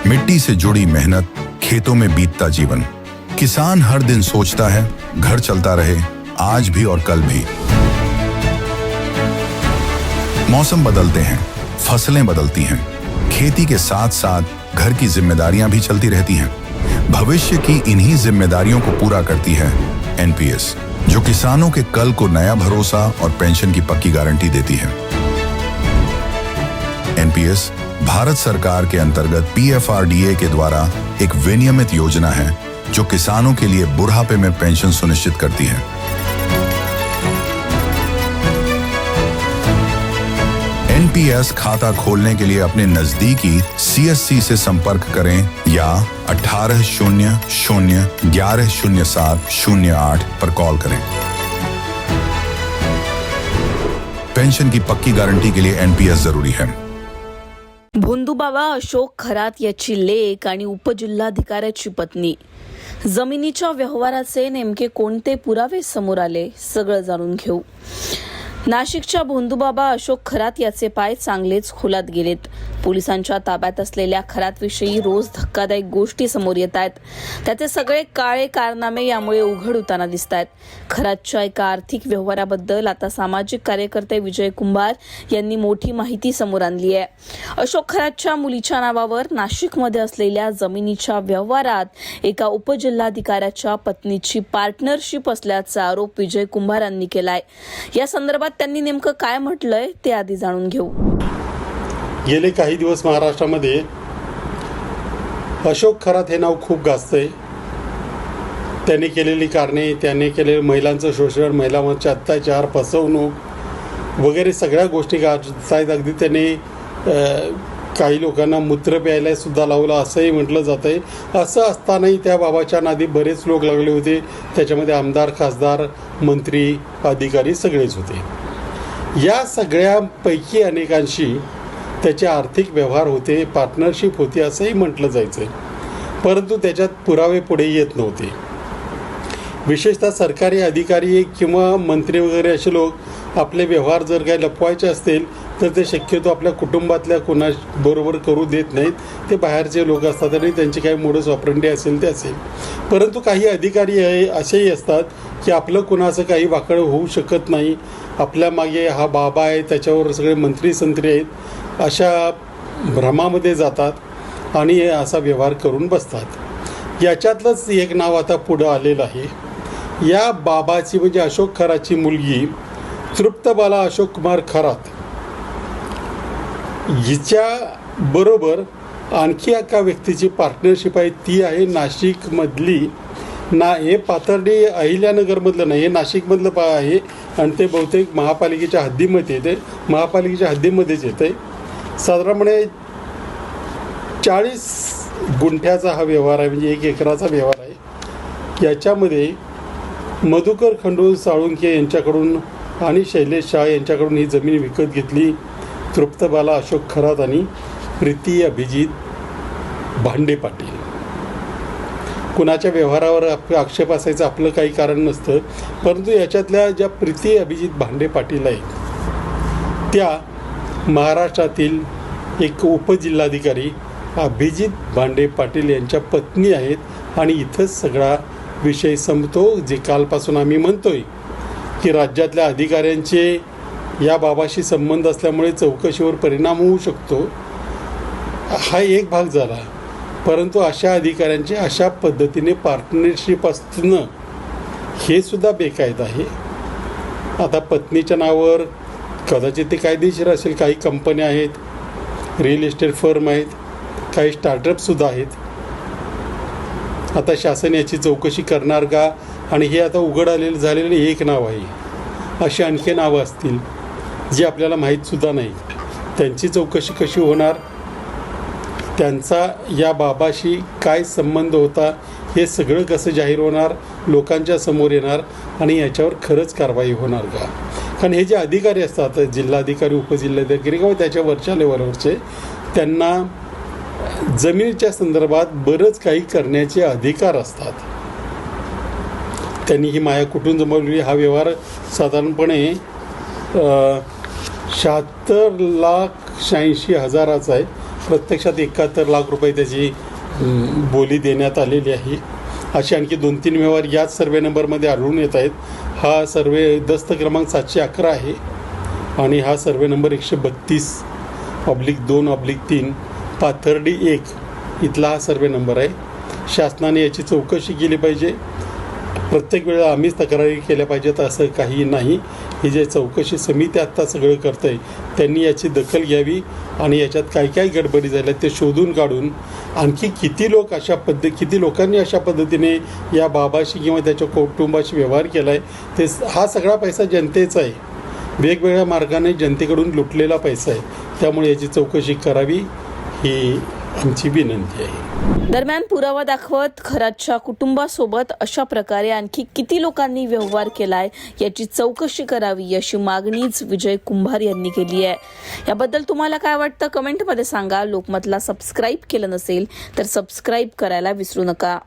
मिट्टी से जुड़ी मेहनत, खेतों में बीतता जीवन। किसान हर दिन सोचता है घर चलता रहे, आज भी और कल भी। मौसम बदलते हैं, फसलें बदलती हैं, खेती के साथ साथ घर की जिम्मेदारियां भी चलती रहती हैं। भविष्य की इन्हीं जिम्मेदारियों को पूरा करती है एनपीएस, जो किसानों के कल को नया भरोसा और पेंशन की पक्की गारंटी देती है। एनपीएस भारत सरकार के अंतर्गत पीएफआरडीए के द्वारा एक विनियमित योजना है जो किसानों के लिए बुढ़ापे में पेंशन सुनिश्चित करती है। एनपीएस खाता खोलने के लिए अपने नजदीकी सीएससी से संपर्क करें या 1800-1107-08 पर कॉल करें। पेंशन की पक्की गारंटी के लिए एनपीएस जरूरी है। भोंदूबाबा अशोक खरात याची लेक आणि उपजिल्हाधिकाऱ्याची पत्नी, जमिनीच्या व्यवहाराचे नेमके कोणते पुरावे समोर आले, सगळं जाणून घेऊ। नाशिकच्या भोंदूबाबा अशोक खरात याचे पाय चांगलेच खोलात गेलेत। पोलिसांच्या ताब्यात असलेल्या खरातविषयी रोज धक्कादायक गोष्टी समोर येत आहेत। त्याचे सगळे काळे कारनामे यामुळे उघड होताना दिसत आहेत। खरातच्या एका आर्थिक व्यवहाराबद्दल आता सामाजिक कार्यकर्ते विजय कुंभार यांनी मोठी माहिती समोर आणली आहे। अशोक खरातच्या मुलीच्या नावावर नाशिकमध्ये असलेल्या जमिनीच्या व्यवहारात एका उपजिल्हाधिकाऱ्याच्या पत्नीची पार्टनरशिप असल्याचा आरोप विजय कुंभार यांनी केलाय। या संदर्भात त्यांनी नेमकं काय म्हटलंय ते आधी जाणून घेऊ। गेले काही दिवस महाराष्ट्रामध्ये अशोक खरात हे नाव खूप गाजतंय। त्यांनी केलेली कारणे, त्याने केलेले महिलांचं शोषण, महिलांवरचे अत्याचार, फसवणूक वगैरे सगळ्या गोष्टी गाजतायत। अगदी त्याने काही लोकांना मूत्र प्यायला सुद्धा लावलं असंही म्हटलं जात आहे। असं असतानाही त्या बाबाच्या नादी बरेच लोक लागले होते। त्याच्यामध्ये आमदार, खासदार, मंत्री, अधिकारी सगळेच होते। या सगळ्यांपैकी अनेकांशी त्याचे आर्थिक व्यवहार होते, पार्टनरशिप होती असंही म्हटलं जायचं, परंतु त्याच्यात पुरावे पुढे येत नव्हते। विशेषतः सरकारी अधिकारी किंवा मंत्री वगैरे असे लोक आपले व्यवहार जर काही लपवायचे असतील तर ते शक्यतो आपल्या कुटुंबातल्या कोणाबरोबर करू देत नाहीत। ते बाहेरचे लोक असतात आणि त्यांची काही मोडस ऑपरेंडी असेल ते असेल। परंतु काही अधिकारी असेही असतात की आपलं कुणाचं काही वाकड होऊ शकत नाही, आपल्या मागे हा बाबा आहे, त्याच्यावर सगळे मंत्री संत्री आहेत, अशा भ्रमामध्ये जातात आणि असा व्यवहार करून बसतात। याच्यातलंच एक नाव आता पुढं आलेलं आहे। या बाबाची म्हणजे अशोक खरातची मुलगी तृप्तबाला अशोक कुमार खरात हिच्या बरोबर आणखी एका व्यक्तीची पार्टनरशिप आहे। ती आहे नाशिकमधली हे पाथर्डी अहिल्यानगरमधलं नाही, हे नाशिकमधलं आहे आणि ते बहुतेक महापालिकेच्या हद्दीमध्ये येते, महापालिकेच्या हद्दीमध्येच येते। साधारणपणे 40 गुंठ्याचा हा व्यवहार आहे, म्हणजे 1 एकराचा व्यवहार आहे। याच्यामध्ये मधुकर खंडू साळुंखे यांच्याकडून आणि शैलेश शाह यांच्याकडून ही जमीन विकत घेतली। तृप्तबाला अशोक खरात आणि प्रीती अभिजित भांडे पाटील। कुणाच्या व्यवहारावर आक्षेप असायचं आपलं काही कारण नसतं, परंतु याच्यातल्या ज्या प्रीती अभिजित भांडे पाटील आहेत त्या महाराष्ट्रातील एक उपजिल्हाधिकारी अभिजित भांडे पाटील यांच्या पत्नी आहेत। आणि इथंच सगळा विषय संपतो। जे कालपासून आम्ही म्हणतोय की राज्यातल्या अधिकाऱ्यांचे या बाबाशी संबंध असल्यामुळे चौकशीवर परिणाम होऊ शकतो, हा एक भाग झाला। परंतु अशा अधिकाऱ्यांचे अशा पद्धतीने पार्टनरशिप असणं हे सुद्धा बेकायदा आहे। आता पत्नीच्या नावावर कदाचित ते कायदेशीर असेल, काही कंपन्या आहेत, रिअल इस्टेट फर्म आहेत, काही स्टार्टअपसुद्धा आहेत। आता शासन याची चौकशी करणार का? आणि हे आता उघड झालेलं एक नाव आहे, अशी आणखी नावं असतील जी आपल्याला माहीतसुद्धा नाही। त्यांची चौकशी कशी होणार, त्यांचा या बाबाशी काय संबंध होता, हे सगळं कसं जाहीर होणार, लोकांच्या समोर येणार आणि याच्यावर खरंच कारवाई होणार का? कारण हे जे अधिकारी असतात, जिल्हाधिकारी, उपजिल्हाधिकारी किंवा त्याच्या वरच्या लेवलवरचे, त्यांना जमिनीच्या संदर्भात बरंच काही करण्याचे अधिकार असतात। त्यांनी ही माया कुठून जमवली? हा व्यवहार साधारणपणे 76,86,000 आहे प्रत्यक्षात 71 लाख रुपये त्याची बोली देण्यात आलेली आहे. असे आणखी 2-3 व्यवहार याच सर्वे नंबरमध्ये आढळून येत आहेत. हा सर्वे दस्त क्रमांक 711 आहे आणि हा सर्वे नंबर 132/2/3 पाथर्डी 1 इथला हा सर्वे नंबर आहे. शासनाने याची चौकशी केली पाहिजे. प्रत्येक वेळा आम्हीच तक्रारी केल्या पाहिजेत असं काही नाही. ही जे चौकशी समिती आत्ता सगळं करतं आहे त्यांनी याची दखल घ्यावी आणि याच्यात काय काय गडबडी झाल्या ते शोधून काढून आणखी किती लोकांनी अशा पद्धतीने या बाबाशी किंवा त्याच्या कुटुंबाशी व्यवहार केला आहे. हा सगळा पैसा जनतेचा आहे. वेगवेगळ्या मार्गाने जनतेकडून लुटलेला पैसा आहे. त्यामुळे याची चौकशी करावी ही आमची विनंती आहे. दरम्यान पुरावा दाखवत खरातच्या कुटुंबासोबत अशा प्रकारे आणखी किती लोकांनी व्यवहार केलाय याची चौकशी करावी अशी मागणीच विजय कुंभार यांनी केली आहे. याबद्दल तुम्हाला काय वाटतं कमेंटमध्ये सांगा. लोकमतला सबस्क्राईब केलं नसेल तर सबस्क्राईब करायला विसरू नका.